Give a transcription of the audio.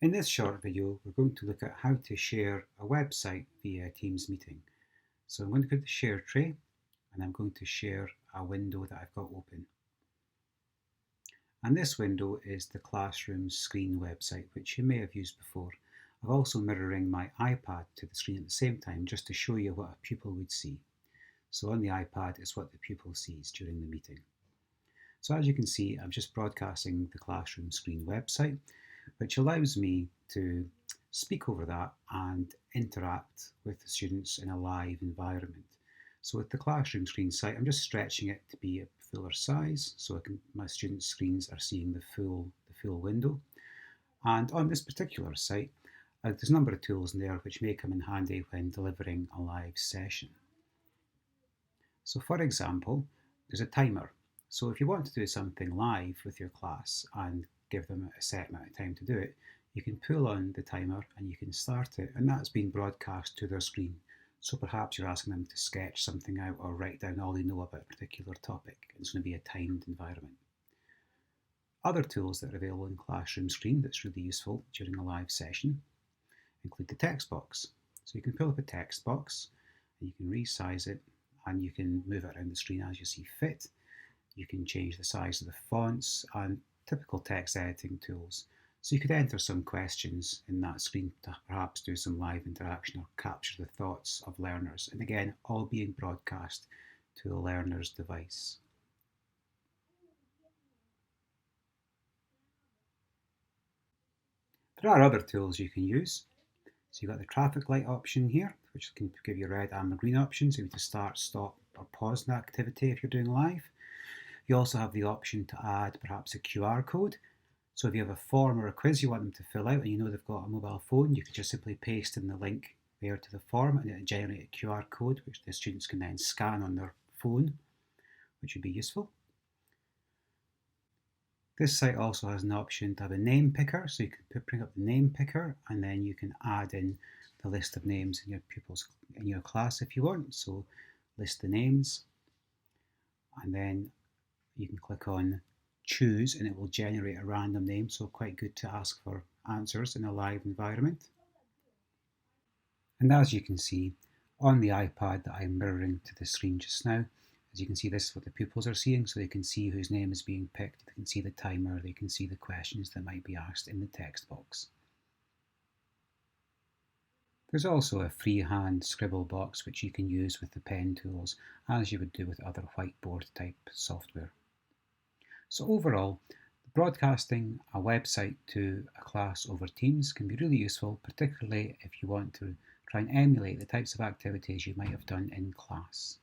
In this short video, we're going to look at how to share a website via a Teams meeting. So I'm going to go to the share tray and I'm going to share a window that I've got open. And this window is the classroom screen website, which you may have used before. I'm also mirroring my iPad to the screen at the same time just to show you what a pupil would see. So on the iPad is what the pupil sees during the meeting. So as you can see, I'm just broadcasting the classroom screen website, which allows me to speak over that and interact with the students in a live environment. So with the classroom screen site, I'm just stretching it to be a fuller size, so my students' screens are seeing the full window. And on this particular site, there's a number of tools in there which may come in handy when delivering a live session. So for example, there's a timer. So if you want to do something live with your class and give them a set amount of time to do it, you can pull on the timer and you can start it, and that's being broadcast to their screen. So perhaps you're asking them to sketch something out or write down all they know about a particular topic. It's going to be a timed environment. Other tools that are available in Classroom Screen that's really useful during a live session include the text box. So you can pull up a text box and you can resize it and you can move it around the screen as you see fit. You can change the size of the fonts and typical text editing tools. So you could enter some questions in that screen to perhaps do some live interaction or capture the thoughts of learners. And again, all being broadcast to the learner's device. There are other tools you can use. So you've got the traffic light option here, which can give you red, amber, green options if you to start, stop, or pause an activity if you're doing live. You also have the option to add perhaps a QR code. So if you have a form or a quiz you want them to fill out and you know they've got a mobile phone, you can just simply paste in the link there to the form and it'll generate a QR code which the students can then scan on their phone, which would be useful. This site also has an option to have a name picker, so you can bring up the name picker and then you can add in the list of names in your pupils in your class if you want. So list the names and then you can click on choose and it will generate a random name, so quite good to ask for answers in a live environment. And as you can see on the iPad that I'm mirroring to the screen just now, as you can see, this is what the pupils are seeing, so they can see whose name is being picked, they can see the timer, they can see the questions that might be asked in the text box. There's also a freehand Scribble box which you can use with the pen tools as you would do with other whiteboard type software. So overall, broadcasting a website to a class over Teams can be really useful, particularly if you want to try and emulate the types of activities you might have done in class.